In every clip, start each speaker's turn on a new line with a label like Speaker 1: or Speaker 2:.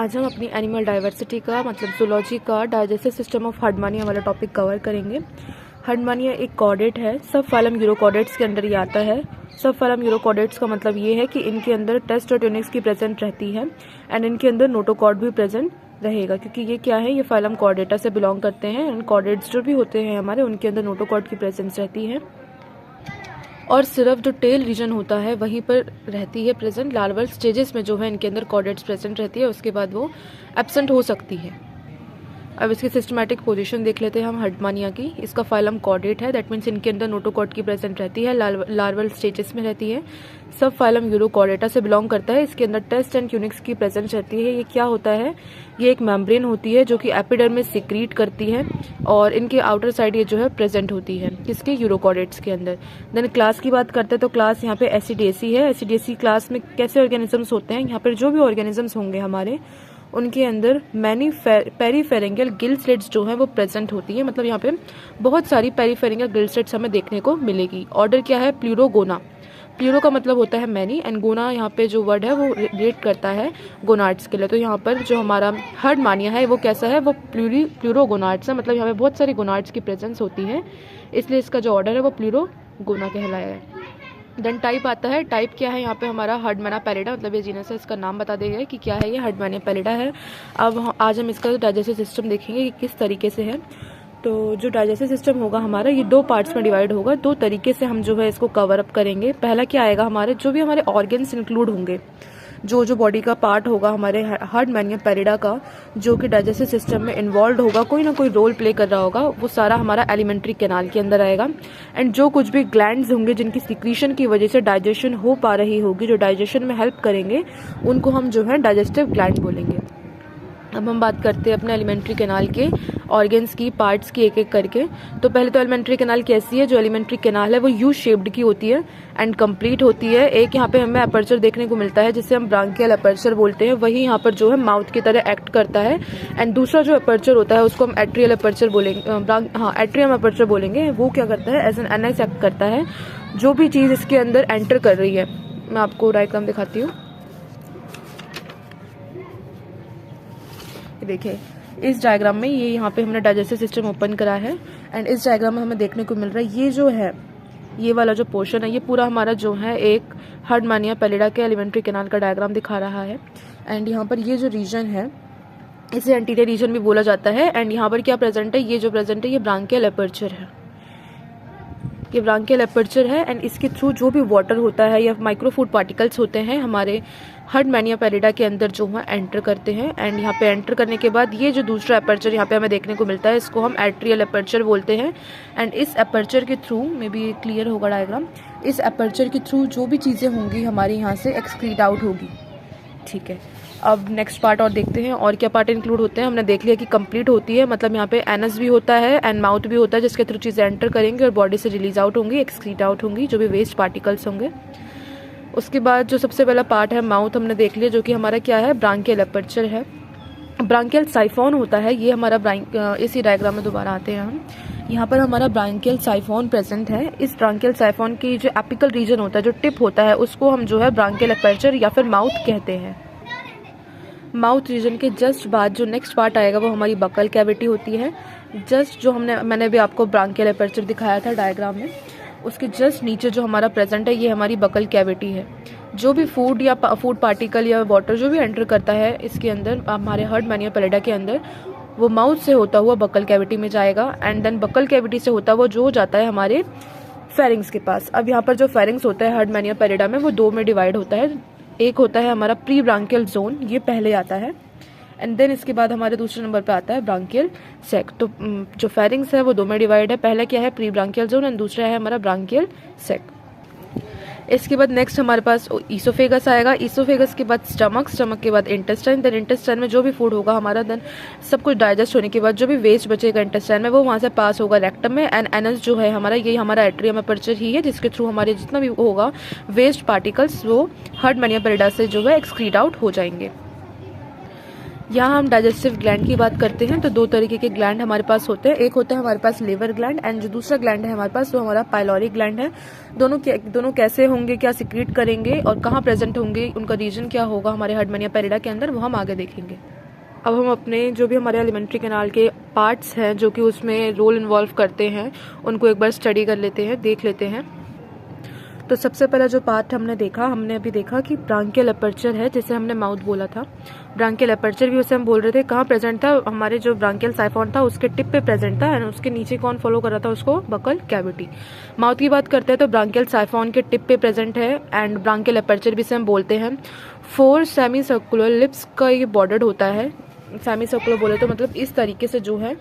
Speaker 1: आज हम अपनी एनिमल डाइवर्सिटी का मतलब जूलॉजी का डाइजेस्टिव सिस्टम ऑफ हर्डमानिया वाला टॉपिक कवर करेंगे। हर्डमानिया एक कॉर्डेट है, सब फाइलम यूरोकॉर्डेट्स के अंदर ये आता है। सब फाइलम यूरोकॉर्डेट्स का मतलब ये है कि इनके अंदर टेस्ट और ट्यूनिक्स की प्रेजेंट रहती है एंड इनके अंदर नोटोकॉर्ड भी प्रेजेंट रहेगा, क्योंकि ये क्या है, ये फाइलम कॉर्डेटा से बिलोंग करते हैं एंड कॉर्डेट्स जो भी होते हैं हमारे, उनके अंदर नोटोकॉर्ड की प्रेजेंस रहती है। और सिर्फ जो टेल रीजन होता है वहीं पर रहती है प्रेजेंट। लार्वल स्टेजेस में जो है इनके अंदर कॉर्डेट्स प्रेजेंट रहती है, उसके बाद वो एब्सेंट हो सकती है। अब इसकी सिस्टमैटिक पोजीशन देख लेते हैं हम हर्डमानिया की। इसका फाइलम कॉर्डेट है, दैट मीन्स इनके अंदर नोटोकॉर्ड की प्रेजेंट रहती है, लार्वल स्टेजेस में रहती है। सब फाइलम यूरोकॉर्डेटा से बिलोंग करता है। इसके अंदर टेस्ट एंड ट्यूनिक्स की प्रेजेंस रहती है। ये क्या होता है, ये एक मेम्ब्रेन होती है जो कि एपिडर्मिस सिक्रीट करती है और इनके आउटर साइड ये जो है प्रेजेंट होती है किसके, यूरोकॉर्डेट्स के अंदर। देन क्लास की बात करते हैं तो क्लास यहाँ पे एसिडेसी है। एसिडेसी क्लास में कैसे ऑर्गेनिजम्स होते हैं, यहाँ पर जो भी ऑर्गेनिजम्स होंगे हमारे, उनके अंदर मैनी पेरीफेरेंशियल गिल स्लिट्स जो है वो प्रेजेंट होती है। मतलब यहाँ पे बहुत सारी पेरीफेरेंशियल गिल स्लिट्स हमें देखने को मिलेगी। ऑर्डर क्या है, प्लूरोगोना। प्लूरो का मतलब होता है मैनी एंड गोना यहाँ पे जो वर्ड है वो रिलेट करता है गोनाड्स के लिए। तो यहाँ पर जो हमारा हर्डमानिया है वो कैसा है, वो प्लूरोगोनाड्स है। मतलब यहाँ पे बहुत सारी गोनाड्स की प्रेजेंस होती है, इसलिए इसका जो ऑर्डर है वो प्लूरोगोना कहलाया है। देन टाइप आता है। टाइप क्या है, यहाँ पे हमारा हर्डमाना पैलिडा, मतलब ये जीनस है, इसका नाम बता देगा कि क्या है, ये हर्डमानिया पैलिडा है। अब आज हम इसका डाइजेस्टिव सिस्टम देखेंगे कि किस तरीके से है। तो जो डाइजेस्टिव सिस्टम होगा हमारा, ये दो पार्ट्स में डिवाइड होगा। दो तरीके से हम जो है इसको कवर अप करेंगे। पहला क्या आएगा, हमारे जो भी हमारे ऑर्गन्स इंक्लूड होंगे, जो बॉडी का पार्ट होगा हमारे हर्डमानिया पैलिडा का, जो कि डाइजेस्टिव सिस्टम में इन्वॉल्व होगा, कोई ना कोई रोल प्ले कर रहा होगा, वो सारा हमारा एलिमेंट्री कैनाल के अंदर आएगा। एंड जो कुछ भी ग्लैंड्स होंगे जिनकी सिक्रीशन की वजह से डाइजेशन हो पा रही होगी, जो डाइजेशन में हेल्प करेंगे, उनको हम जो है डाइजेस्टिव ग्लैंड बोलेंगे। अब हम बात करते हैं अपने एलिमेंट्री कैनाल के ऑर्गन्स की, पार्ट्स की, एक एक करके। तो पहले तो एलिमेंट्री कैनाल कैसी है, जो एलिमेंट्री कैनाल है वो यू शेप्ड की होती है एंड कंप्लीट होती है। एक यहाँ पे हमें अपर्चर देखने को मिलता है जिसे हम ब्रांकियल अपर्चर बोलते हैं, वही यहाँ पर जो है माउथ की तरह एक्ट करता है। एंड दूसरा जो अपर्चर होता है उसको हम एट्रियल अपर्चर बोलेंगे, एट्रियम अपर्चर बोलेंगे। वो क्या करता है, एज एन एनएस एक्ट करता है। जो भी चीज़ इसके अंदर एंटर कर रही है, मैं आपको डायग्राम दिखाती हूँ। देखिए इस डायग्राम में ये यहाँ पे हमने डाइजेस्टिव सिस्टम ओपन करा है एंड इस डायग्राम में हमें देखने को मिल रहा है, ये जो है, ये वाला जो पोर्शन है, ये पूरा हमारा जो है एक हर्डमानिया पैलिडा के एलिमेंट्री कैनाल का डायग्राम दिखा रहा है। एंड यहाँ पर ये जो रीजन है, इसे एंटीरियर रीजन भी बोला जाता है। एंड यहाँ पर क्या प्रेजेंट है, ये जो प्रेजेंट है ये ब्रांकियल अपर्चर है, ये ब्रांकियल अपर्चर है। एंड इसके थ्रू जो भी वाटर होता है या माइक्रोफूड पार्टिकल्स होते हैं हमारे हर्डमानिया पैलिडा के अंदर जो है एंटर करते हैं। एंड यहाँ पे एंटर करने के बाद ये जो दूसरा अपर्चर यहाँ पे हमें देखने को मिलता है, इसको हम एट्रियल अपर्चर बोलते हैं। एंड इस अपर्चर के थ्रू, मे बी क्लियर होगा डायग्राम, इस अपर्चर के थ्रू जो भी चीज़ें होंगी हमारी यहाँ से एक्सक्रीट आउट होगी। ठीक है, अब नेक्स्ट पार्ट और देखते हैं और क्या पार्ट इंक्लूड होते हैं। हमने देख लिया कि कंप्लीट होती है, मतलब यहाँ पे एनस भी होता है एंड माउथ भी होता है, जिसके थ्रू चीज़ें एंटर करेंगे और बॉडी से रिलीज आउट होंगी, एक्सक्रीट आउट होंगी, जो भी वेस्ट पार्टिकल्स होंगे। उसके बाद जो सबसे पहला पार्ट है माउथ, हमने देख लिया, जो कि हमारा क्या है, ब्रांकियल अपर्चर है। ब्रांकियल साइफोन होता है, ये हमारा इसी डायग्राम में दोबारा आते हैं हम। यहाँ पर हमारा ब्रांकियल साइफोन प्रेजेंट है। इस ब्रांकियल साइफोन की जो एपिकल रीजन होता है, जो टिप होता है, उसको हम जो है ब्रांकियल अपर्चर या फिर माउथ कहते हैं। माउथ रीजन के जस्ट बाद जो नेक्स्ट पार्ट आएगा वो हमारी बकल कैविटी होती है। जस्ट जो मैंने भी आपको ब्रांकियल अपर्चर दिखाया था डायग्राम में, उसके जस्ट नीचे जो हमारा प्रेजेंट है ये हमारी बकल कैविटी है। जो भी फूड या फूड पार्टिकल या वाटर जो भी एंटर करता है इसके अंदर, हमारे हर्डमानिया पैलिडा के अंदर, वो माउथ से होता हुआ बकल कैविटी में जाएगा। एंड देन बकल कैविटी से होता हुआ जो जाता है हमारे फेरिंग्स के पास। अब यहाँ पर जो फेरिंग्स होता है हर्डमानिया पैलिडा में, वो दो में डिवाइड होता है। एक होता है हमारा प्री ब्रांकियल जोन, ये पहले आता है, एंड देन इसके बाद हमारे दूसरे नंबर पे आता है ब्रांकियल सेक। तो जो फेरिंग्स है वो दो में डिवाइड है, पहला क्या है, प्री ब्रांकियल जोन, एंड दूसरा है हमारा ब्रांकियल सेक। इसके बाद नेक्स्ट हमारे पास ईसोफेगस आएगा। ईसोफेगस के बाद स्टमक, स्टमक के बाद इंटेस्टाइन, देन इंटेस्टाइन में जो भी फूड होगा हमारा, देन सब कुछ डाइजेस्ट होने के बाद जो भी वेस्ट बचेगा इंटेस्टाइन में, वो वहाँ से पास होगा रेक्टम में। एंड एनस जो है हमारा, ये हमारा एट्रियम अपर्चर ही है, जिसके थ्रू हमारे जितना भी होगा वेस्ट पार्टिकल्स वो हर्डमानिया पैलिडा से जो है एक्सक्रीट आउट हो जाएंगे। यहाँ हम डाइजेस्टिव ग्लैंड की बात करते हैं तो दो तरीके के ग्लैंड हमारे पास होते हैं। एक होता है हमारे पास लिवर ग्लैंड एंड जो दूसरा ग्लैंड है हमारे पास वो हमारा पाइलोरी ग्लैंड है। दोनों कैसे होंगे, क्या सिक्रीट करेंगे और कहाँ प्रेजेंट होंगे, उनका रीजन क्या होगा हमारे हर्डमानिया पैलिडा के अंदर, वो हम आगे देखेंगे। अब हम अपने जो भी हमारे एलिमेंट्री कैनाल के पार्ट्स हैं जो कि उसमें रोल इन्वॉल्व करते हैं उनको एक बार स्टडी कर लेते हैं, देख लेते हैं। तो सबसे पहला जो पार्ट हमने अभी देखा कि ब्रांकियल अपर्चर है, जिसे हमने माउथ बोला था। ब्रांकियल अपर्चर भी उसे हम बोल रहे थे, कहाँ प्रेजेंट था, हमारे जो ब्रांकियल साइफॉन था उसके टिप पे प्रेजेंट था, एंड उसके नीचे कौन फॉलो कर रहा था उसको, बकल कैविटी। माउथ की बात करते हैं तो ब्रांकियल साइफॉन के टिप पे प्रेजेंट है, एंड ब्रांकियल अपर्चर भी से हम बोलते हैं। 4 सेमी सर्कुलर लिप्स का ये बॉर्डर्ड होता है। सेमी सर्कुलर बोले तो मतलब इस तरीके से जो है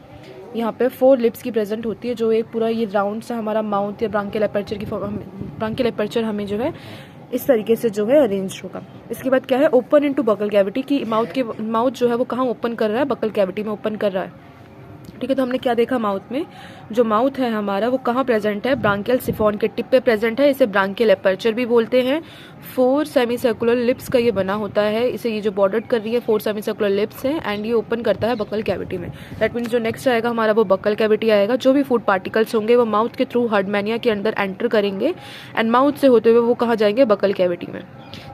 Speaker 1: यहाँ पे 4 लिप्स की प्रेजेंट होती है, जो एक पूरा ये राउंड सा हमारा माउथ या ब्रांकियल अपर्चर हमें जो है इस तरीके से जो है अरेंज होगा। इसके बाद क्या है, ओपन इनटू बकल कैविटी, की माउथ जो है वो कहाँ ओपन कर रहा है, बकल कैविटी में ओपन कर रहा है। ठीक है, तो हमने क्या देखा, माउथ में जो माउथ है हमारा वो कहाँ प्रेजेंट है, ब्रांकियल सिफॉन के टिप पे प्रेजेंट है। इसे ब्रांकियल अपर्चर भी बोलते हैं। 4 सेमी सर्कुलर लिप्स का ये बना होता है, इसे ये जो बॉर्डर्ड कर रही है 4 सेमी सर्कुलर लिप्स है, एंड ये ओपन करता है बकल कैविटी में। दैट मीन्स जो नेक्स्ट आएगा हमारा वो बकल कैविटी आएगा। जो भी फूड पार्टिकल्स होंगे वो माउथ के थ्रू हार्डमैनिया के अंदर एंटर करेंगे, एंड माउथ से होते हुए वो कहाँ जाएंगे, बकल कैविटी में।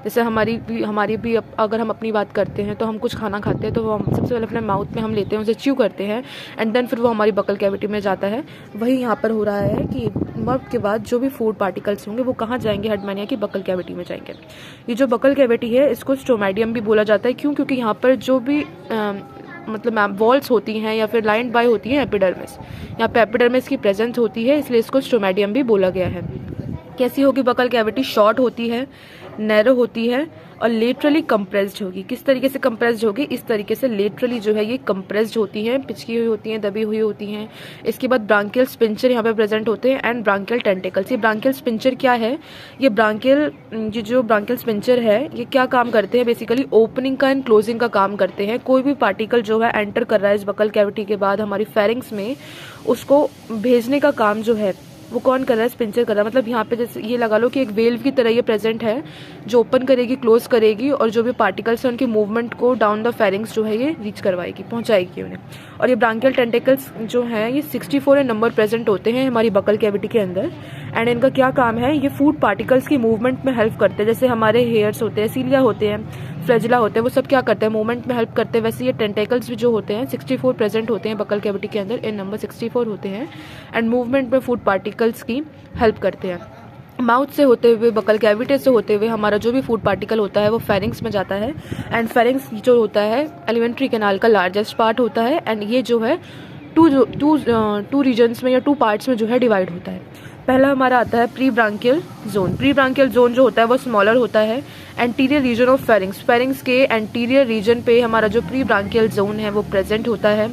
Speaker 1: जैसे हमारी भी अगर हम अपनी बात करते हैं तो हम कुछ खाना खाते हैं तो वो हम सबसे पहले अपने माउथ में हम लेते हैं, उसे च्यू करते हैं, एंड देन फिर वो हमारी बकल कैविटी में जाता है। वही यहाँ पर हो रहा है कि माउथ के बाद जो भी फूड पार्टिकल्स होंगे वो कहाँ जाएंगे, हार्डमैनिया की बकल कैविटी में जाएंगे। ये जो बकल कैविटी है इसको स्टोमेडियम भी बोला जाता है। क्यों? क्योंकि यहाँ पर जो भी मतलब वॉल्स होती हैं या फिर लाइंड बाय होती हैं एपिडर्मिस, यहाँ पे एपिडर्मिस की प्रेजेंस होती है, इसलिए इसको स्टोमेडियम भी बोला गया है। कैसी होगी बकल कैविटी, शॉर्ट होती है, नैरो होती है और लेटरली कंप्रेस्ड होगी। किस तरीके से कंप्रेस्ड होगी, इस तरीके से लेटरली जो है ये कंप्रेस्ड होती हैं, पिचकी हुई होती हैं, दबी हुई होती हैं। इसके बाद ब्रांकियल स्पिंचर यहाँ पे प्रेजेंट होते हैं, एंड ब्रांकियल टेंटिकल्स। ये ब्रांकियल स्पिंचर क्या है, ये जो ब्रांकियल स्पिंचर है ये क्या काम करते हैं, बेसिकली ओपनिंग का एंड क्लोजिंग का काम करते हैं। कोई भी पार्टिकल जो है एंटर कर रहा है इस बकल कैविटी के बाद हमारी फेरिंग्स में, उसको भेजने का काम जो है वो कौन कर रहा है, स्पिंचर कर रहा है। मतलब यहाँ पे जैसे ये लगा लो कि एक वेल्व की तरह ये प्रेजेंट है, जो ओपन करेगी, क्लोज करेगी, और जो भी पार्टिकल्स हैं उनकी मूवमेंट को डाउन द फेरिंग्स जो है ये रीच करवाएगी, पहुंचाएगी उन्हें। और ये ब्रांकियल टेंटिकल्स जो हैं ये 64 नंबर प्रेजेंट होते हैं हमारी बकल कैविटी के अंदर, एंड इनका क्या काम है, ये फूड पार्टिकल्स की मूवमेंट में हेल्प करते हैं। जैसे हमारे हेयर्स होते हैं, सीलिया होते हैं, फ्लैजिला होते हैं, वो सब क्या करते हैं, मूवमेंट में हेल्प करते हैं। वैसे ये टेंटेकल्स भी जो होते हैं 64 प्रेजेंट होते हैं बकल कैविटी के अंदर, इन नंबर 64 होते हैं, एंड मूवमेंट में फूड पार्टिकल्स की हेल्प करते हैं। माउथ से होते हुए, बकल कैविटी से होते हुए हमारा जो भी फूड पार्टिकल होता है वो फेरिंग्स में जाता है, एंड फेरिंग्स जो होता है एलिमेंट्री कैनाल का लार्जेस्ट पार्ट होता है, एंड ये जो है टू रीजन्स में या 2 पार्ट्स में जो है डिवाइड होता है। पहला हमारा आता है pre branchial zone. Pre branchial zone जो होता है वो स्मॉलर होता है, एंटीरियर रीजन ऑफ फेरिंग्स के एंटीरियर रीजन पे हमारा जो प्री ब्रांकियल जोन है वो प्रेजेंट होता है,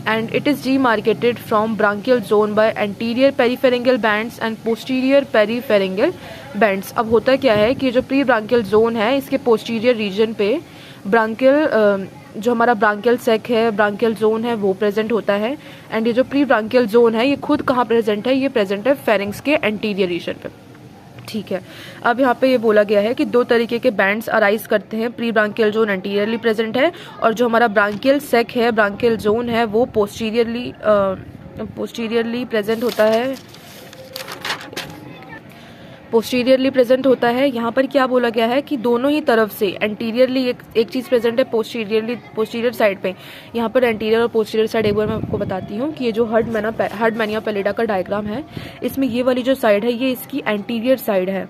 Speaker 1: and it is demarcated from branchial zone by anterior peripharyngeal bands and posterior peripharyngeal bands. अब होता क्या है कि जो प्री ब्रांकियल जोन है इसके पोस्टीरियर रीजन पे ब्रांकियल जो हमारा ब्रांकियल सेक है, ब्रांकियल जोन है वो प्रेजेंट होता है, एंड ये जो प्री ब्रांकियल जोन है ये खुद कहाँ प्रेजेंट है, ये प्रेजेंट है फेरिंग्स के एंटीरियर रीजन पे। ठीक है, अब यहाँ पे ये बोला गया है कि 2 तरीके के बैंड्स अराइज करते हैं। Pre branchial zone anteriorly present है, और जो हमारा ब्रांकियल सेक है, ब्रांकियल जोन है वो पोस्टीरियरली प्रेजेंट होता है। यहाँ पर क्या बोला गया है कि दोनों ही तरफ से एंटीरियरली एक चीज़ प्रेजेंट है, पोस्टीरियर साइड पे। यहाँ पर एंटीरियर और पोस्टीरियर साइड एक बार मैं आपको बताती हूँ कि ये जो हार्डमैनिया पैलिडा का डायग्राम है, इसमें ये वाली जो साइड है ये इसकी एंटीरियर साइड है।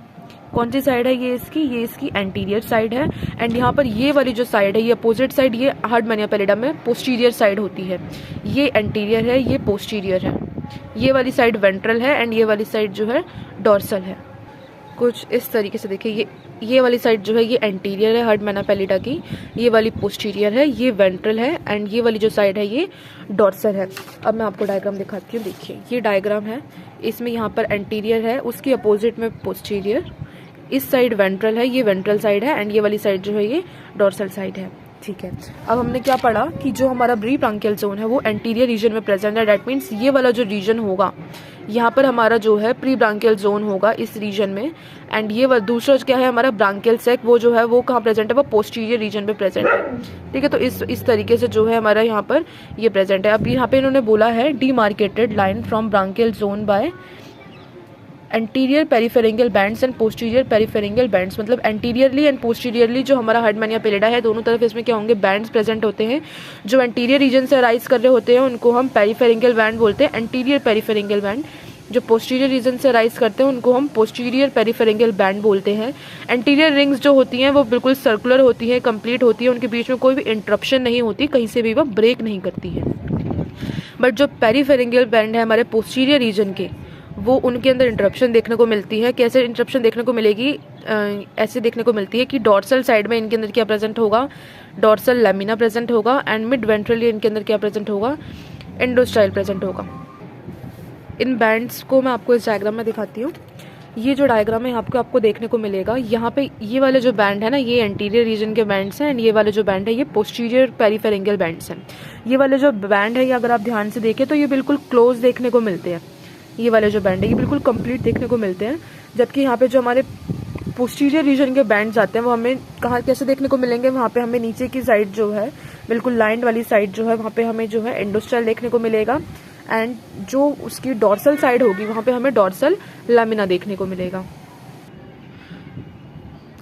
Speaker 1: कौन सी साइड है, ये इसकी एंटीरियर साइड है, एंड यहाँ पर ये वाली जो साइड है, ये अपोजिट साइड, ये हार्डमैनिया पैलिडा में पोस्टीरियर साइड होती है। ये एंटीरियर है, ये पोस्टीरियर है। ये वाली साइड वेंट्रल है, एंड ये वाली साइड जो है डॉर्सल है। कुछ इस तरीके से देखिए, ये वाली साइड जो है ये एंटीरियर है हार्डमैनिया पैलिडा की, ये वाली पोस्टीरियर है, ये वेंट्रल है, एंड ये वाली जो साइड है ये डॉर्सल है। अब मैं आपको डायग्राम दिखाती हूँ। देखिए ये डायग्राम है, इसमें यहाँ पर एंटीरियर है, उसके अपोजिट में पोस्टीरियर, इस साइड वेंट्रल है, ये वेंट्रल साइड है, एंड ये वाली साइड जो है ये डॉर्सल साइड है। ठीक है, अब हमने क्या पढ़ा कि जो हमारा प्री ब्रांकियल जोन है वो एंटीरियर रीजन में प्रेजेंट है। दैट मीन्स ये वाला जो रीजन होगा, यहाँ पर हमारा जो है प्री ब्रांकियल जोन होगा इस रीजन में, एंड ये दूसरा क्या है हमारा ब्रांकियल सेक, वो जो है वो कहाँ प्रेजेंट है, वो पोस्टीरियर रीजन पे प्रेजेंट है। ठीक है, तो इस तरीके से जो है हमारा यहाँ पर ये प्रेजेंट है। अब यहाँ पे इन्होंने बोला है demarcated line from branchial zone by anterior peripharyngeal bands and posterior peripharyngeal bands, मतलब एंटीरियरली एंड पोस्टीरियरली जो हमारा हार्ड मानिया पेलिडा है दोनों तरफ इसमें क्या होंगे, बैंड्स प्रेजेंट होते हैं। जो एंटीरियर रीजन से अराइज कर रहे होते हैं उनको हम पेरिफेरेंशियल बैंड बोलते हैं, एंटीरियर पेरिफेरेंशियल बैंड। जो पोस्टीरियर रीजन से राइज करते हैं उनको हम पोस्टीरियर पेरिफेरेंशियल बैंड बोलते हैं। एंटीरियर रिंग्स जो होती हैं वो बिल्कुल सर्कुलर होती हैं, कंप्लीट होती है, उनके बीच में कोई भी इंटरप्शन नहीं होती, कहीं से भी वो ब्रेक नहीं करती है। बट जो पेरिफेरेंशियल बैंड है हमारे पोस्टीरियर रीजन के, वो उनके अंदर इंटरप्शन देखने को मिलती है। कैसे इंटरप्शन देखने को मिलेगी, ऐसे देखने को मिलती है कि डॉर्सल साइड में इनके अंदर क्या प्रेजेंट होगा, डॉर्सल लैमिना प्रेजेंट होगा, एंड मिड वेंट्रली इनके अंदर क्या प्रेजेंट होगा, एंडोस्टाइल प्रेजेंट होगा। इन बैंड्स को मैं आपको इस डायग्राम में दिखाती हूँ। ये जो डायग्राम है आपको देखने को मिलेगा, यहाँ पे ये वाले जो बैंड है ना ये एंटीरियर रीजन के बैंड्स हैं, एंड ये वाले जो बैंड है ये पोस्टीरियर पेरिफेरेंशियल बैंड्स हैं। ये वाले जो बैंड है ये अगर आप ध्यान से देखें तो ये बिल्कुल क्लोज देखने को मिलते हैं। ये वाले जो बैंड है ये बिल्कुल कंप्लीट देखने को मिलते हैं, जबकि यहाँ पे जो हमारे पोस्टीरियर रीजन के बैंड्स आते हैं वो हमें कहाँ कैसे देखने को मिलेंगे, वहाँ पे हमें नीचे की साइड जो है बिल्कुल लाइन वाली साइड जो है वहाँ पे हमें जो है एंडोस्टाइल देखने को मिलेगा, एंड जो उसकी डॉर्सल साइड होगी वहाँ पे हमें डॉर्सल लैमिना देखने को मिलेगा।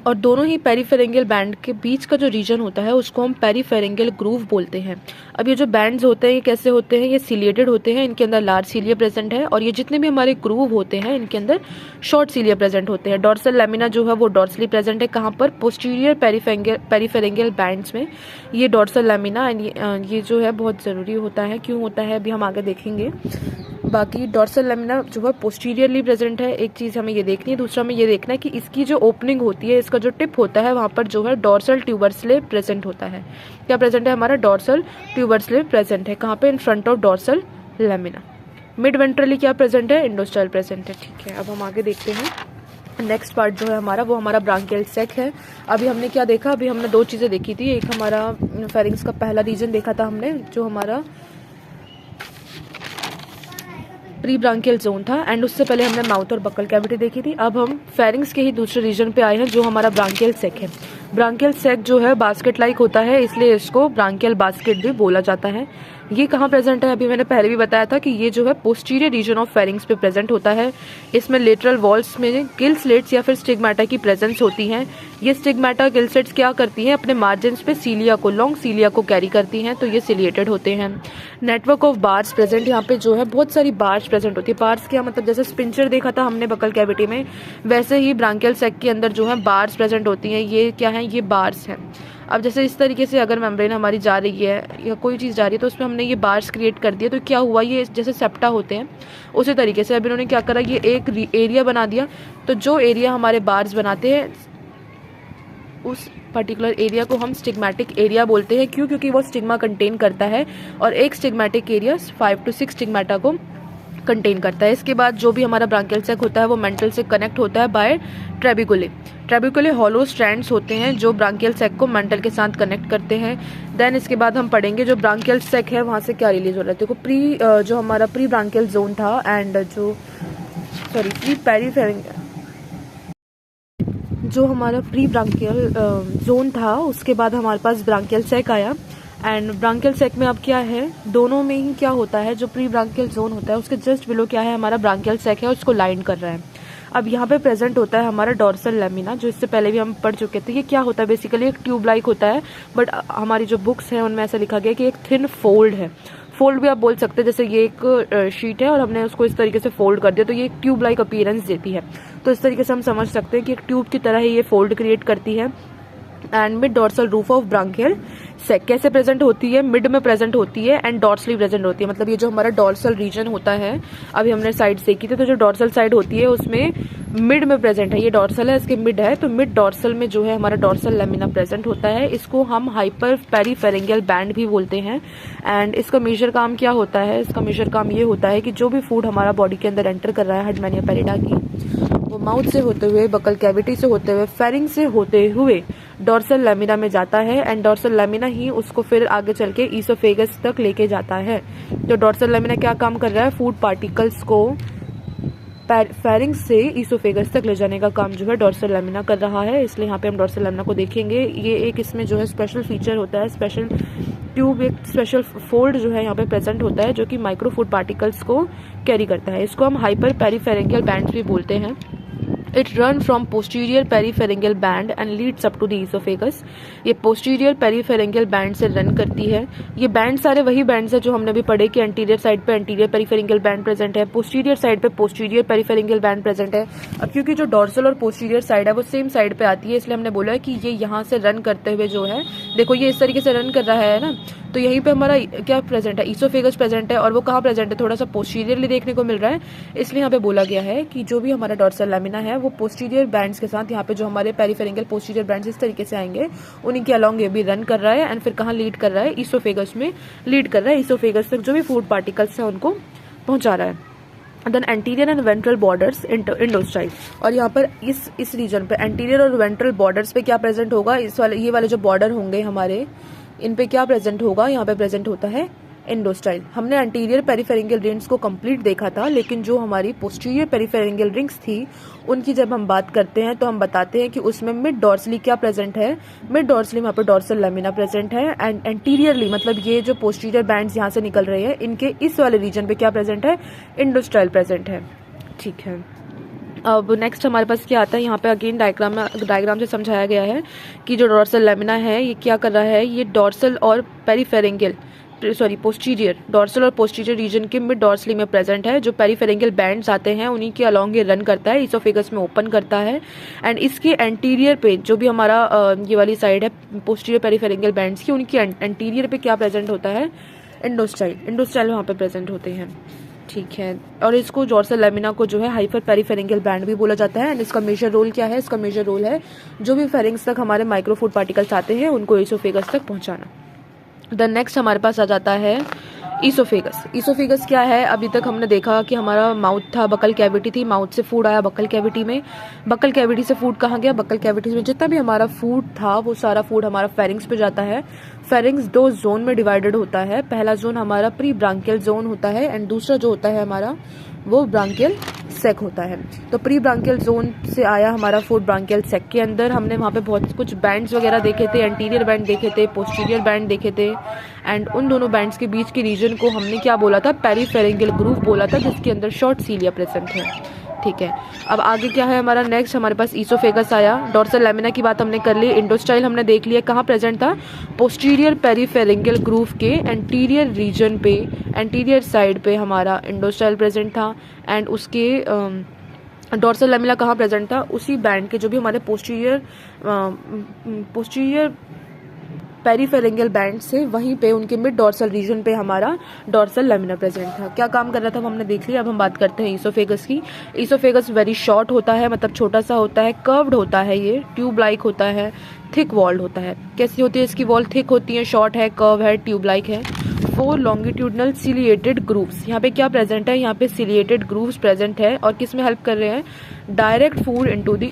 Speaker 1: और दोनों ही पेरिफेरेंशियल बैंड के बीच का जो रीजन होता है उसको हम पेरिफेरेंशियल ग्रूव बोलते हैं। अब ये जो बैंड्स होते हैं ये कैसे होते हैं, ये सिलिएटेड होते हैं, इनके अंदर लार्ज सीलिया प्रेजेंट है, और ये जितने भी हमारे ग्रूव होते हैं इनके अंदर शॉर्ट सीलिया प्रेजेंट होते हैं। डॉर्सल लैमिना जो है वो डॉर्सली प्रेजेंट है, कहाँ पर, पोस्टीरियर पेरिफेरेंशियल बैंड्स में ये डॉर्सल लैमिना, एंड ये जो है बहुत ज़रूरी होता है। क्यों होता है अभी हम आगे देखेंगे। बाकी डॉर्सल लैमिना जो है पोस्टीरियरली प्रेजेंट है, एक चीज़ हमें ये देखनी है। दूसरा हमें ये देखना है कि इसकी जो ओपनिंग होती है, इसका जो टिप होता है वहाँ पर जो है डॉर्सल ट्यूबरस्ले प्रेजेंट होता है। क्या प्रेजेंट है हमारा, डॉर्सल ट्यूबरस्ले प्रेजेंट है, कहाँ पे, in front of dorsal lamina. Mid ventrally क्या प्रेजेंट है, एंडोस्टाइल प्रेजेंट है। ठीक है, अब हम आगे देखते हैं। नेक्स्ट पार्ट जो है हमारा वो हमारा ब्रांकियल सैक है। अभी हमने क्या देखा, अभी हमने दो चीज़ें देखी थी। एक हमारा फेरिंग्स का पहला रीजन देखा था हमने जो हमारा प्री ब्रांकियल जोन था, एंड उससे पहले हमने माउथ और बकल कैविटी देखी थी। अब हम फेरिंग्स के ही दूसरे रीजन पे आए हैं जो हमारा ब्रांकियल सैक है। ब्रांकियल सैक जो है बास्केट लाइक होता है, इसलिए इसको ब्रांकियल बास्केट भी बोला जाता है। ये कहाँ प्रेजेंट है, अभी मैंने पहले भी बताया था कि ये जो है पोस्टीरियर रीजन ऑफ फेरिंग्स पे प्रेजेंट होता है। इसमें लेटरल वॉल्स में गिल स्लेट्स या फिर स्टिग्माटा की प्रेजेंस होती है। ये स्टिग्माटा गिल स्लेट्स क्या करती हैं, अपने मार्जिन्स पे सीलिया को, लॉन्ग सीलिया को कैरी करती हैं, तो ये सिलिएटेड होते हैं। नेटवर्क ऑफ बार्स प्रेजेंट, यहाँ पे जो है बहुत सारी बार्स प्रेजेंट होती है। बार्स क्या मतलब, जैसे स्पिंचर देखा था हमने बकल कैविटी में, वैसे ही ब्रांकियल सैक के अंदर जो है बार्स प्रेजेंट होती हैं। ये क्या है, ये बार्स हैं। अब जैसे इस तरीके से अगर मेम्ब्रेन हमारी जा रही है या कोई चीज़ जा रही है तो उसमें हमने ये बार्स क्रिएट कर दिया, तो क्या हुआ, ये जैसे सेप्टा होते हैं उसी तरीके से अब इन्होंने क्या करा, ये एक एरिया बना दिया। तो जो एरिया हमारे बार्स बनाते हैं उस पर्टिकुलर एरिया को हम स्टिग्मेटिक एरिया बोलते हैं। क्यों, क्योंकि वो स्टिग्मा कंटेन करता है, और एक स्टिग्मेटिक एरिया 5 to 6 स्टिग्माटा को कंटेन करता है। इसके बाद जो भी हमारा ब्रांकियल सैक होता है वो मेंटल से कनेक्ट होता है बाय ट्रेबिकुले। ट्रेबिकुले हॉलो स्ट्रैंड्स होते हैं जो ब्रांकियल सैक को मेंटल के साथ कनेक्ट करते हैं। देन इसके बाद हम पढ़ेंगे जो ब्रांकियल सैक है वहाँ से क्या रिलीज हो रहा है। देखो जो हमारा प्री ब्रांकियल जोन था एंड प्री पेरिफेरेंशियल जो हमारा प्री ब्रांकियल जोन था, उसके बाद हमारे पास ब्रांकियल सैक आया। एंड ब्रांकियल सैक में अब क्या है, दोनों में ही क्या होता है, जो प्री ब्रांकियल जोन होता है उसके जस्ट बिलो क्या है, हमारा ब्रांकियल सैक है, उसको लाइन कर रहा है। अब यहाँ पे प्रेजेंट होता है हमारा डॉर्सल लैमिना, जो इससे पहले भी हम पढ़ चुके थे। ये क्या होता है, बेसिकली एक ट्यूब लाइक होता है, बट हमारी जो बुक्स हैं उनमें ऐसा लिखा गया कि एक थिन फोल्ड है। फोल्ड भी आप बोल सकते हैं, जैसे ये एक शीट है और हमने उसको इस तरीके से फोल्ड कर दिया तो ये एक ट्यूब लाइक अपीयरेंस देती है। तो इस तरीके से हम समझ सकते हैं कि एक ट्यूब की तरह ही ये फोल्ड क्रिएट करती है। And mid dorsal roof of branchial sac कैसे प्रेजेंट होती है, मिड में प्रेजेंट होती है एंड डॉर्सली प्रेजेंट होती है। मतलब ये जो हमारा डॉर्सल रीजन होता है, अभी हमने साइड देखी थी, तो जो डॉर्सल साइड होती है उसमें मिड में प्रेजेंट है। ये डॉर्सल है, इसके मिड है, तो मिड डॉर्सल में जो है हमारा डॉर्सल लैमिना प्रेजेंट होता है। इसको हम हाइपर पेरिफेरेंशियल बैंड भी बोलते हैं। एंड इसका मेजर काम क्या होता है, इसका मेजर काम ये होता है कि जो भी फूड हमारा बॉडी के अंदर एंटर कर रहा है हार्डमैनिया पेलिडा की, वो माउथ से होते हुए, बकल कैविटी से होते हुए, फेरिंग से होते हुए डॉर्सल लैमिना में जाता है। एंड डॉर्सल लैमिना ही उसको फिर आगे चल के ईसोफेगस तक लेके जाता है। तो डॉर्सल लैमिना क्या काम कर रहा है, फूड पार्टिकल्स को फेरिंग से ईसोफेगस तक ले जाने का काम जो है डॉर्सल लैमिना कर रहा है। इसलिए यहाँ पे हम डॉर्सल लैमिना को देखेंगे। ये एक इसमें जो है स्पेशल फीचर होता है, स्पेशल ट्यूब एक स्पेशल फोल्ड जो है यहाँ पे प्रेजेंट होता है जो कि माइक्रो फूड पार्टिकल्स को कैरी करता है। इसको हम हाइपर पेरिफेरेंजियल बैंड्स भी बोलते हैं। It run from posterior peripharyngeal band and leads up to the oesophagus. ये पोस्टीरियर पेरीफेरेंजियल बैंड से रन करती है। ये बैंड सारे वही बैंड्स है जो हमने अभी पढ़े कि एंटीरियर साइड पे एंटीरियर पेरीफेरेंजियल बैंड प्रेजेंट है, पोस्टीरियर साइड पे पोस्टीरियर पेरीफेरेंजियल बैंड प्रेजेंट है। अब क्योंकि जो डॉर्सल और पोस्टीरियर साइड है वो सेम साइड पे आती है, इसलिए हमने बोला है कि ये यहाँ से रन करते हुए जो है, देखो ये इस तरीके से रन कर रहा है ना, तो यहीं पे हमारा क्या प्रेजेंट है, ईसोफेगस प्रेजेंट है। और वो कहाँ प्रेजेंट है, थोड़ा सा पोस्टीरियरली देखने को मिल रहा है, इसलिए यहाँ पे बोला गया है कि जो भी हमारा डॉर्सल लैमिना है वो पोस्टीरियर बैंड्स के साथ, यहाँ पे जो हमारे पेरीफेरेंजियल पोस्टीरियर बैंड्स इस तरीके से आएंगे, उन्हीं के अलॉन्ग ये भी रन कर रहा है एंड फिर कहाँ लीड कर रहा है, ईसोफेगस में लीड कर रहा है। ईसोफेगस तक जो भी फूड पार्टिकल्स है उनको पहुंचा रहा है। Then anterior and ventral borders endostyle, और यहाँ पर इस रीजन पे एंटीरियर और वेंट्रल बॉर्डर्स पे क्या प्रेजेंट होगा, इस वाले ये वाले जो बॉर्डर होंगे हमारे, इन पे क्या प्रेजेंट होगा, यहाँ पे प्रेजेंट होता है इंडोस्टाइल। हमने एंटीरियर पेरीफेरेंजियल रिंग्स को कंप्लीट देखा था, लेकिन जो हमारी पोस्टीरियर पेरीफेरेंजियल रिंग्स थी उनकी जब हम बात करते हैं तो हम बताते हैं कि उसमें मिड डॉर्सली क्या प्रेजेंट है, मिड डॉर्सली वहाँ पर डॉर्सल लैमिना प्रेजेंट है एंड एंटीरियरली मतलब ये जो पोस्टीरियर बैंड्स यहाँ से निकल रहे हैं इनके इस वाले रीजन पे क्या प्रेजेंट है, इंडोस्टाइल प्रेजेंट है। ठीक है, अब नेक्स्ट हमारे पास क्या आता है, यहाँ पे अगेन डायग्राम से समझाया गया है कि जो डॉर्सल लैमिना है ये क्या कर रहा है, ये डॉर्सल और पेरीफेरेंजियल पोस्टीरियर, डॉर्सल और पोस्टीरियर रीजन के मिड डॉर्सली में प्रेजेंट है। जो पेरीफेरेंजियल बैंड्स आते हैं उन्हीं के अलॉन्ग ये रन करता है, ईसोफेगस में ओपन करता है एंड इसके एंटीरियर पे जो भी हमारा ये वाली साइड है पोस्टीरियर पेरीफेरेंजियल बैंड्स की, उनकी एंटीरियर पे क्या प्रेजेंट होता है, इंडोस्टाइल वहाँ पे प्रेजेंट होते हैं। ठीक है, और इसको डॉर्सल लैमिना को जो है हाइपर पेरीफेरेंजियल बैंड भी बोला जाता है एंड इसका मेजर रोल क्या है, इसका मेजर रोल है जो भी फेरिंग्स तक हमारे माइक्रोफूड पार्टिकल्स आते हैं उनको ईसोफेगस तक पहुंचाना। देन नेक्स्ट हमारे पास आ जाता है ईसोफेगस। ईसोफेगस क्या है, अभी तक हमने देखा कि हमारा माउथ था, बकल कैविटी थी, माउथ से फूड आया बकल कैविटी में, बकल कैविटी से फूड कहाँ गया, बकल कैविटी में जितना भी हमारा फूड था वो सारा फूड हमारा फेरिंग्स पे जाता है। फेरिंग्स दो जोन में डिवाइडेड होता है, पहला जोन हमारा प्री ब्रांकियल जोन होता है एंड दूसरा जो होता है हमारा वो ब्रांकियल सेक होता है। तो प्री ब्रांकियल जोन से आया हमारा फूड ब्रांकियल सेक के अंदर, हमने वहाँ पे बहुत कुछ बैंड्स वगैरह देखे थे, एंटीरियर बैंड देखे थे, पोस्टीरियर बैंड देखे थे एंड उन दोनों बैंड्स के बीच के रीजन को हमने क्या बोला था, पेरीफेरेंजियल ग्रूव बोला था, जिसके अंदर शॉर्ट सीलिया प्रेजेंट है। ठीक है, अब आगे क्या है हमारा नेक्स्ट, हमारे पास ईसोफेगस आया, डॉर्सल लैमिना की बात हमने कर ली, इंडोस्टाइल हमने देख लिया कहाँ प्रेजेंट था, पोस्टीरियर पेरीफेरेंजियल ग्रूव के एंटीरियर रीजन पे, एंटीरियर साइड पे हमारा इंडोस्टाइल प्रेजेंट था एंड उसके डॉर्सल लैमिना कहाँ प्रेजेंट था, उसी बैंड के जो भी हमारे पोस्टीरियर पेरीफेरेंजियल बैंड से वहीं पे उनके मिड डॉर्सल रीजन पे हमारा डॉर्सल लैमिना प्रेजेंट था। क्या काम कर रहा था हमने देख लिया। अब हम बात करते हैं ईसोफेगस की। ईसोफेगस वेरी शॉर्ट होता है, मतलब छोटा सा होता है, कर्व्ड होता है, ये ट्यूब लाइक होता है, थिक वॉल्ड होता है। कैसी होती है इसकी वॉल, थिक होती है, शॉर्ट है, कर्व है, ट्यूब लाइक है। 4 लॉन्गिट्यूडनल सिलिएटेड ग्रूव्स, यहाँ पे क्या प्रेजेंट है, यहाँ पे सिलिएटेड ग्रूव्स प्रेजेंट है और किस में हेल्प कर रहे हैं, direct food into the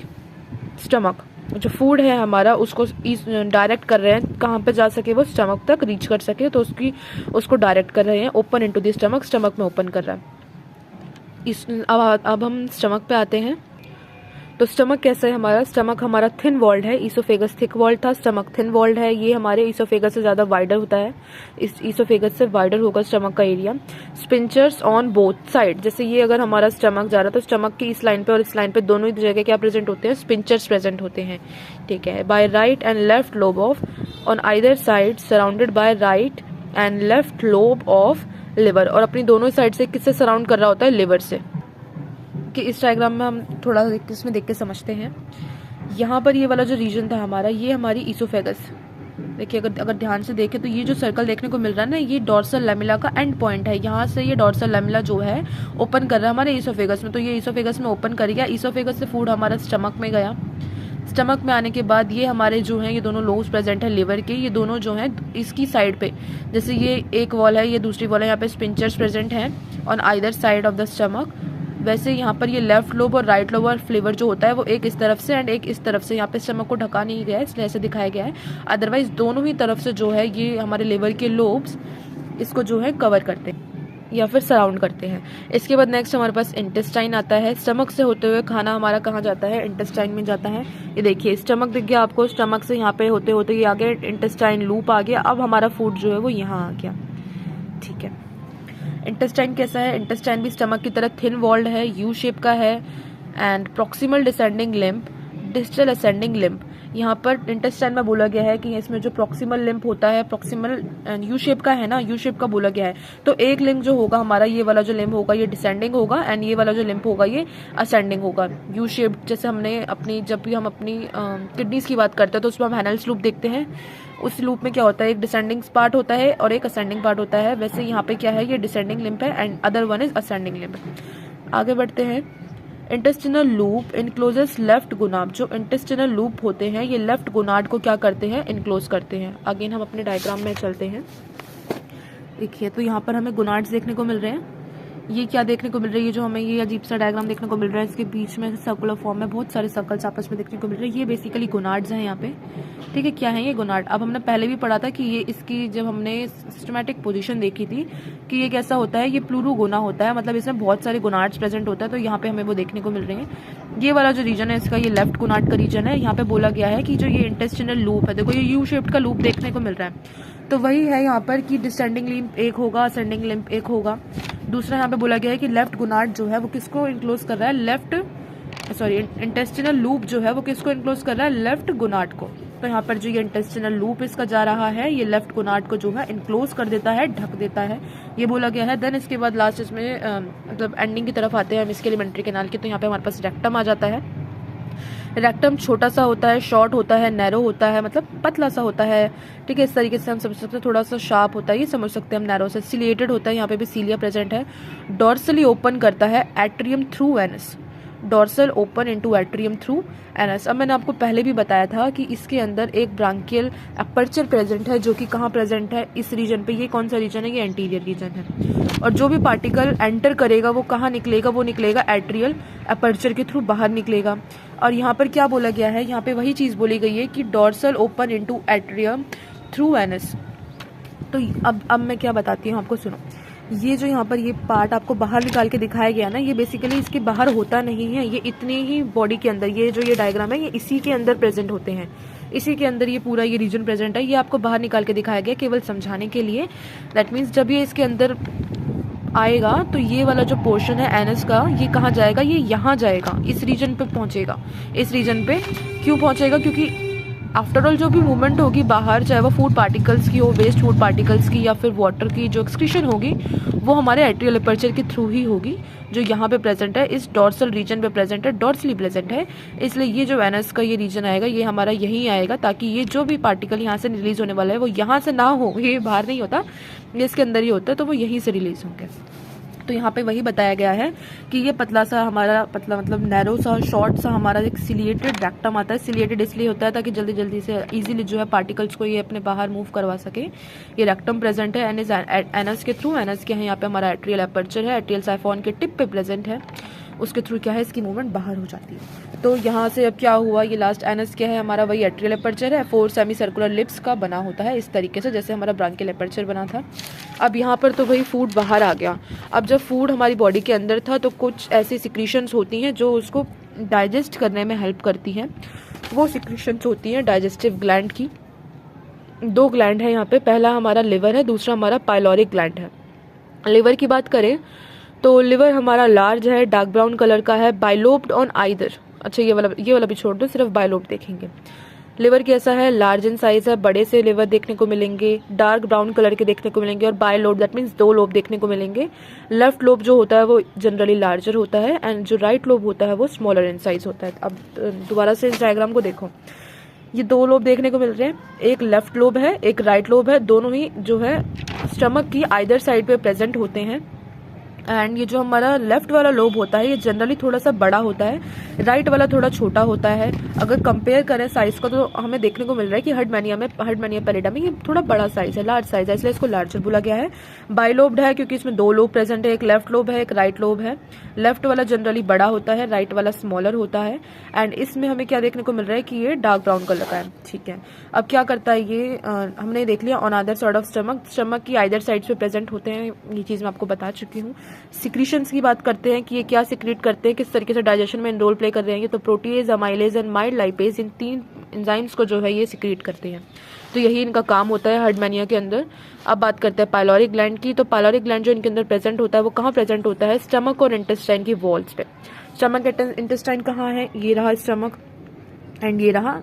Speaker 1: stomach, जो फूड है हमारा उसको डायरेक्ट कर रहे हैं, कहाँ पे जा सके वो स्टमक तक रीच कर सके, तो उसको डायरेक्ट कर रहे हैं, open into the stomach, stomach में ओपन कर रहा है। अब हम स्टमक पे आते हैं। तो स्टमक कैसा है हमारा, स्टमक हमारा थिन वॉल्ड है, ईसोफेगस थिक वॉल्ड था, स्टमक थिन वॉल्ड है। ये हमारे ईसोफेगस से ज़्यादा वाइडर होता है, इस ईसोफेगस से वाइडर होगा स्टमक का एरिया। स्पिंचर्स ऑन बोथ साइड, जैसे ये अगर हमारा स्टमक जा रहा है तो स्टमक की इस लाइन पे और इस लाइन पे दोनों ही जगह क्या प्रेजेंट होते हैं, स्पिंचर्स प्रेजेंट होते हैं। ठीक है, by right and left lobe of on either side surrounded by right and left lobe of liver, और अपनी दोनों साइड से किससे सराउंड कर रहा होता है, लिवर से। कि इस डायग्राम में हम थोड़ा इसमें देख के समझते हैं। यहाँ पर ये वाला जो रीजन था हमारा, ये हमारी ईसोफेगस, देखिए अगर ध्यान से देखें तो ये जो सर्कल देखने को मिल रहा है ना, ये डॉर्सल लैमिला का एंड पॉइंट है। यहाँ से ये डॉर्सल लैमिला जो है ओपन कर रहा है हमारे ईसोफेगस में, तो ये ईसोफेगस में ओपन कर गया, ईसोफेगस से फूड हमारा स्टमक में गया। स्टमक में आने के बाद ये हमारे जो हैं ये दोनों लोब्स प्रेजेंट है लिवर के, ये दोनों जो हैं इसकी साइड पे, जैसे ये एक वॉल है, ये दूसरी वॉल है, यहाँ पे स्पिंचर्स प्रेजेंट हैं on either side of the stomach. वैसे यहाँ पर ये लेफ्ट लोब और राइट लोब और फ्लेवर जो होता है वो एक इस तरफ से एंड एक इस तरफ से, यहाँ पे स्टमक को ढका नहीं गया है इसलिए ऐसे दिखाया गया है, अदरवाइज दोनों ही तरफ से जो है ये हमारे लिवर के लोब्स इसको जो है कवर करते हैं। या फिर सराउंड करते हैं। इसके बाद नेक्स्ट हमारे पास इंटेस्टाइन आता है। स्टमक से होते हुए खाना हमारा कहाँ जाता है, इंटेस्टाइन में जाता है। ये देखिए स्टमक दिख गया आपको, स्टमक से यहाँ पे होते होते ये आगे इंटेस्टाइन लूप आ गया। अब हमारा फूड जो है वो यहाँ आ गया, ठीक है। इंटेस्टाइन कैसा है, इंटेस्टाइन भी स्टमक की तरह थिन वॉल्ड है, यू शेप का है and proximal descending lymph, distal ascending lymph. यहाँ पर इंटेस्टाइन में बोला गया है कि इसमें जो प्रॉक्सिमल लिम्फ होता है, प्रॉक्सिमल यू शेप का है ना, यू शेप का बोला गया है। तो एक लिम्फ जो होगा हमारा, ये वाला जो लिम्फ होगा ये डिसेंडिंग होगा एंड ये वाला जो लिम्फ होगा ये असेंडिंग होगा। यू शेप जैसे हमने अपनी, जब भी हम अपनी किडनीज की बात करते हैं तो उसमें हम हैनल्स लूप देखते हैं। उस लूप में क्या होता है, एक डिसेंडिंग पार्ट होता है और एक असेंडिंग पार्ट होता है। वैसे यहाँ पे क्या है, ये डिसेंडिंग लिम्फ है and other one is ascending limb. आगे बढ़ते हैं। Intestinal loop encloses left gonad. जो इंटेस्टिनल लूप होते हैं ये लेफ्ट गोनाड को क्या करते हैं, इनक्लोज करते हैं। अगेन हम अपने डायग्राम में चलते हैं। देखिए तो यहाँ पर हमें गोनाड्स देखने को मिल रहे हैं। ये क्या देखने को मिल रही है, जो हमें ये अजीब सा डायग्राम देखने को मिल रहा है, इसके बीच में सर्कुलर फॉर्म में बहुत सारे सर्कल्स आपस में देखने को मिल रहे हैं। ये बेसिकली गोनाड्स हैं यहाँ पे, ठीक है। क्या है ये गोनाड, अब हमने पहले भी पढ़ा था कि ये इसकी जब हमने सिस्टमैटिक पोजीशन देखी थी कि ये कैसा होता है, ये प्लूरोगोना होता है, मतलब इसमें बहुत सारे गोनाड्स प्रेजेंट होता है। तो यहाँ पे हमें वो देखने को मिल रहे हैं। ये वाला जो रीजन है इसका, ये लेफ्ट गोनाड का रीजन है। यहाँ पे बोला गया है कि जो ये इंटेस्टिनल लूप है, देखो ये यू शेप्ड का लूप देखने को मिल रहा है। तो वही है यहाँ पर कि डिसेंडिंग लिम्फ एक होगा, असेंडिंग लिम्फ एक होगा। दूसरा यहाँ पे बोला गया है कि लेफ्ट गोनाड जो है वो किसको इनक्लोज कर रहा है, इंटेस्टिनल लूप जो है वो किसको इनक्लोज कर रहा है, लेफ्ट गोनाड को। तो यहाँ पर जो ये इंटेस्टिनल लूप इसका जा रहा है, ये लेफ्ट गोनाड को जो है इनक्लोज कर देता है, ढक देता है, ये बोला गया है। देन इसके बाद लास्ट इसमें मतलब एंडिंग की तरफ आते हैं हम इसके एलिमेंट्री कैनाल की। तो यहाँ पे हमारे पास रेक्टम आ जाता है। रेक्टम छोटा सा होता है, शॉर्ट होता है, नैरो होता है, मतलब पतला सा होता है, ठीक है। इस तरीके से हम समझ सकते हैं, थोड़ा सा शार्प होता है, ये समझ सकते हैं हम नैरो से। सिलिएटेड होता है, यहाँ पे भी सीलिया प्रेजेंट है। डॉर्सली ओपन करता है atrium through anus, dorsal open into atrium through anus. अब मैंने आपको पहले भी बताया था कि इसके अंदर एक ब्रांकियल अपर्चर प्रेजेंट है, जो कि कहाँ प्रेजेंट है, इस रीजन पे। ये कौन सा रीजन है, ये एंटीरियर रीजन है। और जो भी पार्टिकल एंटर करेगा वो कहाँ निकलेगा, वो निकलेगा एट्रियल अपर्चर के थ्रू बाहर निकलेगा। और यहाँ पर क्या बोला गया है, यहाँ पे वही चीज़ बोली गई है कि dorsal open into atrium through anus. तो अब मैं क्या बताती हूँ आपको, सुनो। ये जो यहाँ पर ये पार्ट आपको बाहर निकाल के दिखाया गया ना, ये बेसिकली इसके बाहर होता नहीं है, ये इतने ही बॉडी के अंदर, ये जो ये डायग्राम है ये इसी के अंदर प्रेजेंट होते हैं, इसी के अंदर ये पूरा ये रीजन प्रेजेंट है। ये आपको बाहर निकाल के दिखाया गया केवल समझाने के लिए। दैट मीन्स जब ये इसके अंदर आएगा तो ये वाला जो पोर्शन है एनस का, ये कहाँ जाएगा, ये यहाँ जाएगा, इस रीजन पे पहुंचेगा। इस रीजन पे क्यों पहुंचेगा, क्योंकि आफ्टर ऑल जो भी मूवमेंट होगी बाहर, चाहे वो फूड पार्टिकल्स की हो, वेस्ट फूड पार्टिकल्स की, या फिर वाटर की जो एक्सक्रीशन होगी, वो हमारे एट्रियल अपर्चर के थ्रू ही होगी, जो यहाँ पे प्रेजेंट है, इस डॉर्सल रीजन पे प्रेजेंट है, डॉर्सली प्रेजेंट है। इसलिए ये जो एनस का ये रीजन आएगा, ये हमारा यहीं आएगा, ताकि ये जो भी पार्टिकल यहाँ से रिलीज होने वाला है वो यहाँ से ना हो, ये बाहर नहीं होता, ये इसके अंदर ही होता है, तो वो यहीं से रिलीज होंगे। तो यहाँ पे वही बताया गया है कि ये पतला सा हमारा, पतला मतलब नैरो सा, शॉर्ट सा हमारा एक सिलिएटेड रेक्टम आता है। सिलिएटेड इसलिए होता है ताकि जल्दी जल्दी से इजीली जो है पार्टिकल्स को ये अपने बाहर मूव करवा सके। ये रेक्टम प्रेजेंट है एनस के थ्रू। एनस के हैं यहाँ पे हमारा एट्रियल अपर्चर है, एट्रियल साइफॉन के टिप पे प्रेजेंट है, उसके थ्रू क्या है इसकी मूवमेंट बाहर हो जाती है। तो यहाँ से अब क्या हुआ, ये लास्ट एनस क्या है हमारा, वही एट्रियल अपर्चर है, 4 सेमी सर्कुलर लिप्स का बना होता है, इस तरीके से जैसे हमारा ब्रांकियल अपर्चर बना था। अब यहाँ पर तो वही फूड बाहर आ गया। अब जब फूड हमारी बॉडी के अंदर था तो कुछ ऐसी सिक्रीशंस होती हैं जो उसको डाइजेस्ट करने में हेल्प करती हैं। वो सिक्रीशंस होती हैं डाइजेस्टिव ग्लैंड की। 2 ग्लैंड है यहाँ पे, पहला हमारा लिवर है, दूसरा हमारा पाइलोरिक ग्लैंड है। लिवर की बात करें तो लिवर हमारा लार्ज है, डार्क ब्राउन कलर का है, बाइलोब्ड ऑन आइदर। अच्छा ये वाला भी छोड़ दो, सिर्फ बाइलोब देखेंगे। लिवर कैसा है, लार्ज इन साइज है, बड़े से लिवर देखने को मिलेंगे, डार्क ब्राउन कलर के देखने को मिलेंगे, और बाइलोब दैट मीन्स 2 लोब देखने को मिलेंगे। लेफ्ट लोब जो होता है वो जनरली लार्जर होता है एंड जो राइट लोब होता है वो स्मॉलर इन साइज होता है। अब दोबारा से इस डायग्राम को देखो, ये 2 लोब देखने को मिल रहे हैं, एक लेफ्ट लोब है, एक राइट लोब है, दोनों ही जो है स्टमक की आइदर साइड पे प्रेजेंट होते हैं। एंड ये जो हमारा लेफ्ट वाला लोब होता है ये जनरली थोड़ा सा बड़ा होता है, राइट वाला थोड़ा छोटा होता है। अगर कंपेयर करें साइज का तो हमें देखने को मिल रहा है कि हर्डमैनिया पैलिडा में ये थोड़ा बड़ा साइज है, लार्ज साइज है, इसलिए इसको लार्जर बोला गया है। बाइलोब्ड है क्योंकि इसमें 2 लोब प्रेजेंट है, एक लेफ्ट लोब है, एक राइट लोब है। लेफ्ट वाला जनरली बड़ा होता है, राइट वाला स्मॉलर होता है। एंड इसमें हमें क्या देखने को मिल रहा है कि ये डार्क ब्राउन कलर का है, ठीक है। अब क्या करता है ये, हमने देख लिया on other side of stomach की आइदर साइड पे प्रेजेंट होते हैं, ये चीज़ मैं आपको बता चुकी हूँ। सिक्रीशंस की बात करते हैं कि ये क्या सिक्रीट करते हैं, किस तरीके से डाइजेशन में रोल प्ले कर रहे हैं ये, तो protease, amylase and mild lipase, in 3 enzymes को जो है ये सिक्रीट करते हैं। तो यही इनका काम होता है हर्डमैनिया के अंदर। अब बात करते हैं पाइलोरिक ग्लैंड की। तो पाइलोरिक ग्लैंड जो इनके अंदर प्रेजेंट होता है वो कहाँ प्रेजेंट होता है, स्टमक और इंटेस्टाइन की वॉल्स पे। स्टमक इंटेस्टाइन कहाँ है, ये रहा स्टमक एंड ये रहा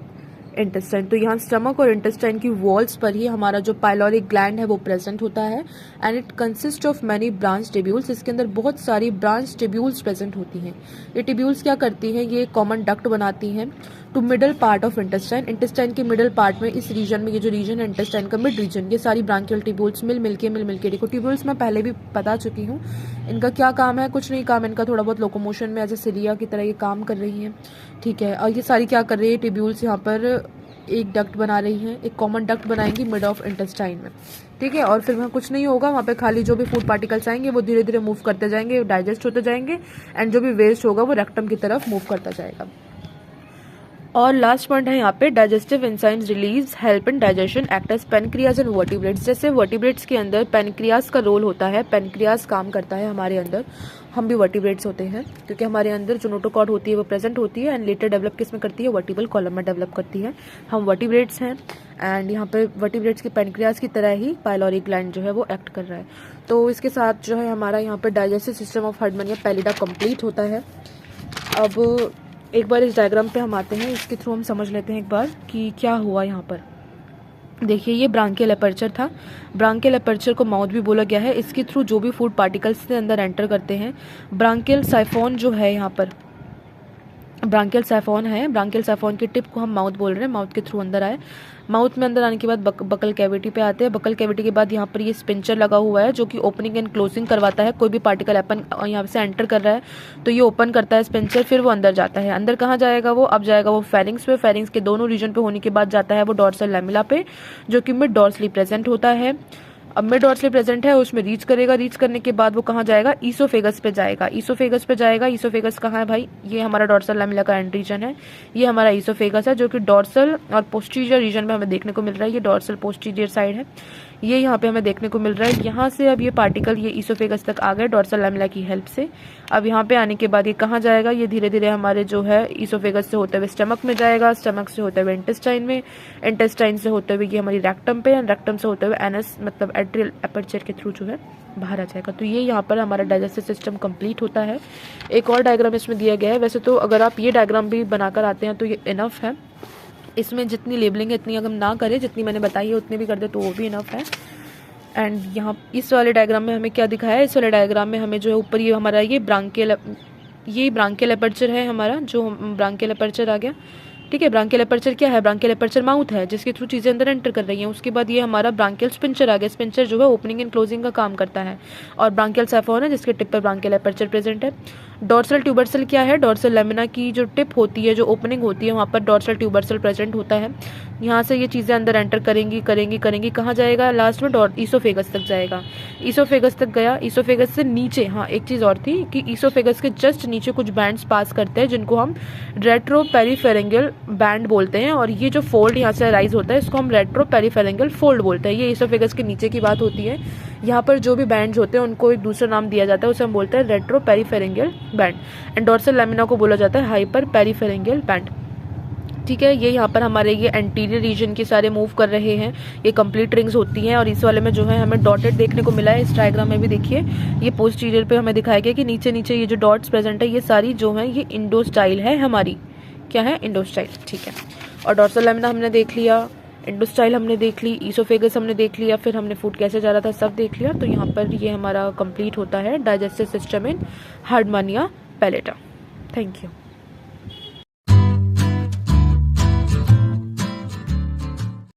Speaker 1: इंटेस्टाइन। तो यहाँ स्टमक और इंटेस्टाइन की वॉल्स पर ही हमारा जो पाइलोरिक ग्लैंड है वो प्रेजेंट होता है। And it consist of many branch tubules, इसके अंदर बहुत सारी ब्रांच टिब्यूल्स प्रेजेंट होती हैं। ये टिब्यूल्स क्या करती हैं, ये कॉमन डक्ट बनाती हैं to middle part of intestine. Intestine के मिडल पार्ट में, इस रीजन में, ये जो रीजन है इंटेस्टाइन का मिड रीजन, ये सारी ब्रांकियल टिब्यूल्स मिल के देखो टिब्यूल्स मैं पहले भी बता चुकी हूँ। इनका क्या काम है, कुछ नहीं काम इनका, थोड़ा बहुत लोकोमोशन में एज ए सिलिया की तरह ये काम कर रही है, ठीक है। और ये सारी क्या कर रही है, टिब्यूल्स यहाँ पर एक डक्ट बना रही हैं, एक कॉमन डक्ट बनाएंगी मिड ऑफ इंटेस्टाइन में, ठीक है। और फिर वहाँ कुछ नहीं होगा, वहाँ पे खाली जो भी फूड पार्टिकल्स आएंगे वो धीरे धीरे मूव करते जाएंगे, डाइजेस्ट होते जाएंगे, एंड जो भी वेस्ट होगा वो रेक्टम की तरफ मूव करता जाएगा। और लास्ट पॉइंट है यहाँ पे, digestive enzymes release help in digestion act as pancreas and vertebrates. जैसे वर्टिब्रेट्स के अंदर पेनक्रियाज का रोल होता है, पेनक्रियाज काम करता है हमारे अंदर, हम भी वर्टिब्रेट्स होते हैं क्योंकि हमारे अंदर जो नोटोकॉर्ड होती है वो प्रेजेंट होती है एंड लेटर डेवलप किसमें करती है, वर्टिबल कॉलम में डेवलप करती है। हम वर्टिब्रेट्स हैं एंड यहाँ पे वर्टिब्रेट्स की पेनक्रियाज की तरह ही पाइलोरिक ग्लैंड जो है वो एक्ट कर रहा है। तो इसके साथ जो है हमारा यहाँ पे डाइजेस्टिव सिस्टम ऑफ हर्डमैनिया पैलिडा कंप्लीट होता है। अब एक बार इस डायग्राम पे हम आते हैं, इसके थ्रू हम समझ लेते हैं एक बार कि क्या हुआ यहाँ पर। देखिए ये ब्रांकियल एपर्चर था, ब्रांकियल एपर्चर को माउथ भी बोला गया है। इसके थ्रू जो भी फूड पार्टिकल्स से अंदर एंटर करते हैं, ब्रांकियल साइफोन जो है यहाँ पर, ब्रांकियल साइफोन है, ब्रांकियल साइफोन की टिप को हम माउथ बोल रहे हैं, माउथ के थ्रू अंदर आए। माउथ में अंदर आने के बाद बकल कैविटी पे आते हैं, बकल कैविटी के बाद यहाँ पर ये स्पिंचर लगा हुआ है जो कि ओपनिंग एंड क्लोजिंग करवाता है। कोई भी पार्टिकल अपन यहाँ से एंटर कर रहा है तो ये ओपन करता है स्पिंचर, फिर वो अंदर जाता है। अंदर कहाँ जाएगा वो, अब जाएगा वो फेरिंग्स पे, फेरिंग्स के दोनों रीजन पे होने के बाद जाता है वो डॉर्सल लैमेला पे जो कि मिड डॉर्सली प्रेजेंट होता है। अब मिड डॉर्सली प्रेजेंट है, उसमें रीच करेगा, रीच करने के बाद वो कहाँ जाएगा, ईसोफेगस पे जाएगा, ईसोफेगस पे जाएगा। ईसोफेगस कहाँ है भाई, ये हमारा डॉर्सल लैमेला का एंड रीजन है, ये हमारा ईसोफेगस है जो कि डॉर्सल और पोस्टीरियर रीजन में हमें देखने को मिल रहा है। ये डॉर्सल पोस्टीरियर साइड है, ये यहाँ पे हमें देखने को मिल रहा है। यहाँ से अब ये पार्टिकल ये ईसोफेगस तक आ गए डॉर्सल लैमेला की हेल्प से। अब यहाँ पे आने के बाद ये कहाँ जाएगा, ये धीरे धीरे हमारे जो है ईसोफेगस से होते हुए स्टमक में जाएगा, स्टमक से होते हुए इंटेस्टाइन में, इंटेस्टाइन से होते हुए ये हमारी रेक्टम पे, रेक्टम से होते हुए एनस मतलब एट्रियल एपर्चर के थ्रू जो है बाहर आ जाएगा। तो ये यहाँ पर हमारा डाइजेस्टिव सिस्टम कंप्लीट होता है। एक और डायग्राम इसमें दिया गया है, वैसे तो अगर आप ये डायग्राम भी बनाकर आते हैं तो ये इनफ है, इसमें जितनी लेबलिंग है इतनी अगर हम ना करें, जितनी मैंने बताई है उतनी भी कर दे तो वो भी इनफ है। एंड यहाँ इस वाले डायग्राम में हमें क्या दिखाया है, इस वाले डायग्राम में हमें जो है ऊपर ये हमारा ये ब्रांकियल एपर्चर है हमारा, जो ब्रांकियल एपर्चर आ गया, ठीक है। ब्रांकियल एपर्चर क्या है, ब्रांकियल एपर्चर माउथ है जिसके थ्रू चीज़ें अंदर एंटर कर रही हैं। उसके बाद ये हमारा ब्रांकियल स्पिंचर आ गया, स्पिंचर जो है ओपनिंग एंड क्लोजिंग का काम करता है। और ब्रांकियल साइफोन है जिसके टिप पर ब्रांकियल एपर्चर प्रेजेंट है। डॉर्सल ट्यूबरसल क्या है, डॉर्सल लैमिना की जो टिप होती है, जो ओपनिंग होती है, वहाँ पर डॉर्सल ट्यूबरसल प्रेजेंट होता है। यहाँ से ये चीज़ें अंदर एंटर करेंगी, कहाँ जाएगा, लास्ट में ईसोफेगस तक जाएगा। ईसोफेगस तक गया, ईसोफेगस से नीचे, हाँ एक चीज़ और थी कि ईसोफेगस के जस्ट नीचे कुछ बैंड्स पास करते हैं जिनको हम रेट्रो पेरीफेरेंगियल बैंड बोलते हैं। और ये जो फोल्ड यहाँ से राइज होता है इसको हम रेट्रो पेरीफेरेंगियल फोल्ड बोलते हैं। ये ईसोफेगस के नीचे की बात होती है। यहाँ पर जो भी बैंड्स होते हैं उनको एक दूसरा नाम दिया जाता है, उसे हम बोलते हैं retro peripharyngeal band. And dorsal lamina को बोला जाता है हाइपर पेरीफेरेंगियल बैंड, ठीक है। ये यहाँ पर हमारे ये एंटीरियर रीजन के सारे मूव कर रहे हैं, ये कंप्लीट रिंग्स होती हैं। और इस वाले में जो है हमें डॉटेड देखने को मिला है, इस डायग्राम में भी देखिए ये पोस्टीरियर पे हमें दिखाया गया कि नीचे नीचे ये जो डॉट्स प्रेजेंट है ये सारी जो है ये इंडोस्टाइल है हमारी, क्या है, इंडोस्टाइल, ठीक है। और डॉर्सल लैमिना हमने देख लिया, इंडोस्टाइल हमने देख ली, ईसोफेगस हमने देख लिया, फिर हमने फूड कैसे जा रहा था सब देख लिया। तो यहाँ पर ये हमारा कंप्लीट होता है digestive system in Herdmania pallida. Thank you.